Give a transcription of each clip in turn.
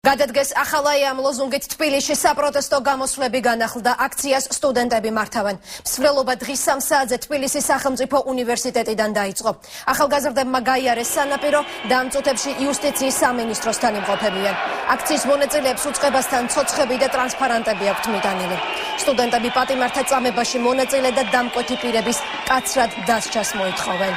გადადგეს ახალაი ამ ლოზუნგით თბილისში საპროტესტო გამოსვლები განახლდა აქციას სტუდენტები მართავენ. მსვლელობა დღის 3 საათზე თბილისის სახელმწიფო უნივერსიტეტიდან დაიწყო. ახალგაზრდებმა გაიარეს სანაპირო და ამ წუთებში იუსტიციის სამინისტროსთან იმყოფებიან. აქციის მონაწილეებს უწყებასთან ცოცხები და ტრანსპარანტები აქვთ მიტანილი. სტუდენტები პატიმართა წამებაში მონაწილე და დამკვეთი პირების კაცრად დასჯას მოითხოვენ.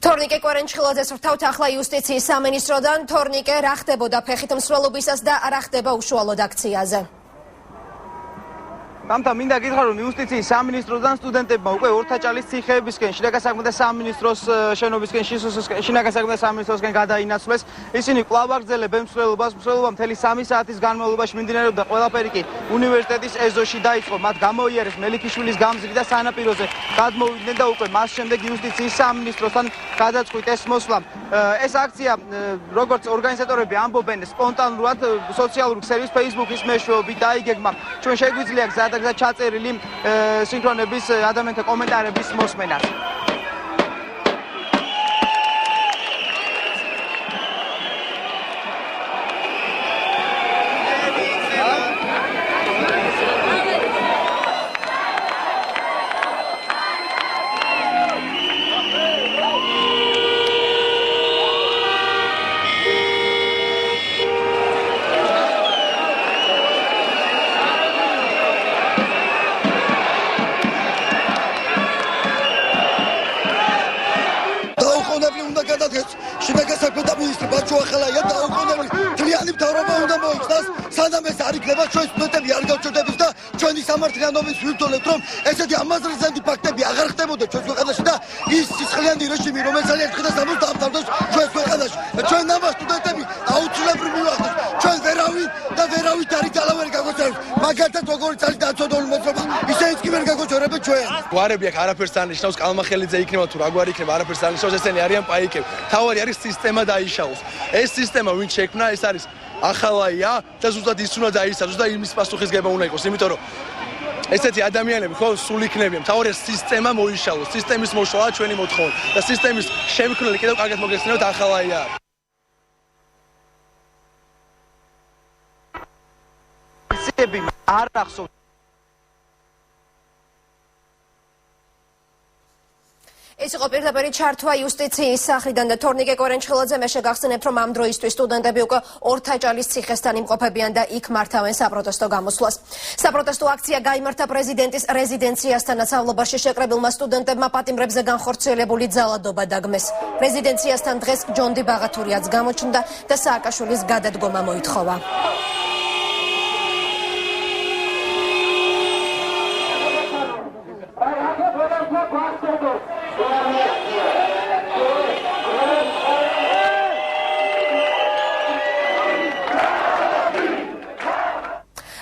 თორნიკე კვერენჩხილაძეს ვრთავთ ახლა იუსტიციის სამინისტროდან. თორნიკე, რა ხდებოდა ფეხით მსვლელობისას და რა ხდება უშუალოდ აქციაზე? გამთა მინდა გითხრა რომ იუსტიციის სამინისტროდან სტუდენტებმა უკვე ორთაჭალის ციხეებისკენ შინაგან საქმეთა სამინისტროს შენობისკენ შინაგან საქმეთა სამინისტროსკენ გადაინაცვლეს. ისინი კვლავ აგრძელებენ მსვლელობას. მსვლელობა მთელი 3 საათის განმავლობაში მიმდინარეობდა. ყველაფერი კი უნივერსიტეტის ეზოში დაიწყო. მათ გამოიარეს მელიქიშვილის გამზირი და სანაპიროზე გადმოვიდნენ და უკვე მას შემდეგ იუსტიციის სამინისტროსთან გადაწყვიტეს მოსვლა. ეს აქცია, როგორც ორგანიზატორები ამბობენ, სპონტანურად სოციალური ქსელის Facebook-ის მეშვეობით დაიგეგმა. ჩვენ შეგვიძლია გზად ჩაწერილი სინქრონების ადამიანთა კომენტარების მოსმენა. შინაგან საქმეთა მინისტრი ბაჩო ახალაია დაუყოვნებლივ მთლიანი მთავრობა უნდა მოიცნას, სანამ ეს არ იქნება ჩვენ სტუდენტები არ გავჩერდებით და ჩვენი სამართლიანობის ვირთულებთ, რომ ესეთი ამაზრიზანტი ფაქტები აღარ ხდებოდა ჩვენს ქვეყანაში და ის სისხლიანი რეჟიმი, რომელიც ძალიან დღეს ამას დაამთავრებს ჩვენს ქვეყანაში. ჩვენ ამას სტუდენტები აუცილებლად მივახდით. ჩვენ ვერავით არის ძალავერი გაგოჩერებს. მაგალითად როგორიც არის დაცოდული მოძრაობა, ისეც კი ვერ გაგოჩერებთ ჩვენ. გვარები აქ არაფერს ანიშნავს, კალმახელიძე იქნება თუ რა გვარი იქნება, არაფერს ანიშნავს, ესენი არიან პაიკები. თავარი არის სისტემა დაიშალოს. ეს სისტემა ვინ შექმნა, ეს არის ახალაია და ზუსტად ის უნდა დაისწავლოს და იმის პასუხისგება უნდა იყოს, იმიტომ რომ ესეთი ადამიანები ხო სულ იქნებიან. თავარი სისტემა მოიშალოს, სისტემის მოშლა ჩვენი მოთხოვნა და სისტემის შემქმნელი კიდევ კარგად მოგეხსენებათ ახალაია. არ ახსოვს ეს იყო პირდაპირ ჩართვა იუსტიციის სახლიდან და თორნიკე კვერენჩხილაძე. მე შეგახსენებთ, რომ ამ დროისთვის სტუდენტები უკვე ორთაჭალის ციხესთან იმყოფებიან და იქ მართავენ საპროტესტო გამოსვლას. საპროტესტო აქცია გაიმართა პრეზიდენტის რეზიდენციასთან. ავლობაში შეკრებილმა სტუდენტებმა პატიმრებზე განხორციელებული ძალადობა დაგმეს. რეზიდენციასთან დღეს ჯონდი ბაღათურიაც გამოჩნდა და სააკაშვილის გადადგომა მოითხოვა.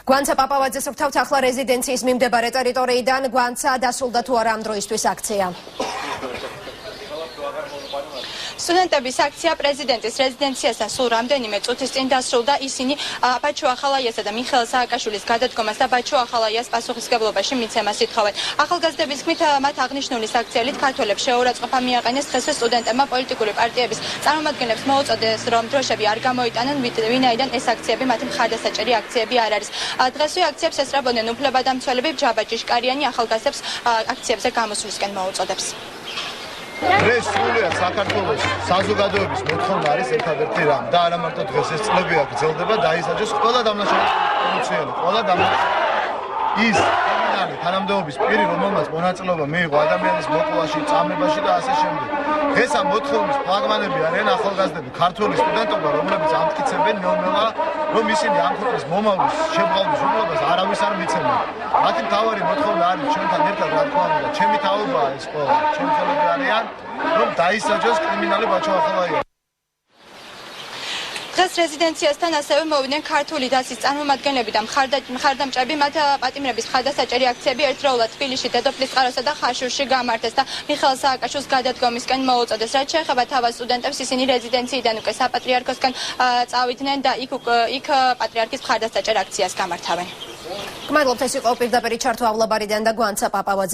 გვანცა პაპავაძეს ვრთავთ ახლა რეზიდენციის მიმდებარე ტერიტორიიდან. გვანცა, დასრულდა თუ არა ამ დროისთვის აქცია? სტუდენტების აქცია პრეზიდენტის რეზიდენციასთან სულ რამდენიმე წუთის წინ დასრულდა. ისინი ბაჩო ახალაიასა და მიხეილ სააკაშვილის გადადგომას და ბაჩო ახალაიას პასუხისგებლობაში მიცემას ითხოვენ. ახალგაზრდების თქმით, მათ აღნიშნული საქციელით ქართველებს შეურაცხყოფა მიაყენეს. დღესვე სტუდენტებმა პოლიტიკური პარტიების წარმომადგენლებს მოუწოდეს, რომ დროშები არ გამოიტანენ, ვინაიდან ეს აქციები მათი მხარდასაჭერი აქციები არ არის. დღესვე აქციებს ესწრებოდნენ უფლებადამცველები. ჯაბა ჭიშკარიანი ახალგაზრდებს აქციებზე გამოსვლისკენ მოუწოდებს. დღეს სრულიად საქართველოს საზოგადოების მოთხოვნა არის ერთადერთი რამ და არა მარტო დღეს ეს წლები გრძელდება, დაისაჯოს ყველა დამნაშავე პოლიციელი, ყველა დამნაშავე. ის კრიმინალი თანამდებობის პირი, რომელმაც მონაწილეობა მიიღო ადამიანის მოკვლაში, წამებაში და ასე შემდეგ. ეს ამ მოთხოვნის ფლაგმანები არიან ახალგაზრდები, ქართველი სტუდენტობა, რომლებიც ამტკიცებენ ნელ-ნელა, რომ ისინი ამ ქვეყნის მომავლის შებრალდის უფლებას არავის არ მიცემენ. მათი მთავარი მოთხოვნა არის ჩვენთან ერთად, რა თქმა უნდა, ჩემი თაობაა ეს ყველა, ჩემი ხელები არიან, რომ დაისაჯოს კრიმინალი ბაჩო ახალაია. დღეს რეზიდენციასთან ასევე მოვიდნენ ქართული დასის წარმომადგენლები და მხარდამჭერები. მათ პატიმრების მხარდასაჭერი აქციები ერთდროულად თბილისში, დედოფლის წყაროსა და ხაშურში გამართეს და მიხეილ სააკაშვილის გადადგომისკენ მოუწოდეს. რაც შეეხება თავად სტუდენტებს, ისინი რეზიდენციიდან უკვე საპატრიარქოსკენ წავიდნენ და იქ პატრიარქის მხარდასაჭერ აქციას გამართავენ. გმადლობთ, ეს იყო პირდაპირ ჩართვა ავლაბარიდან და გვანცა პაპავაძე.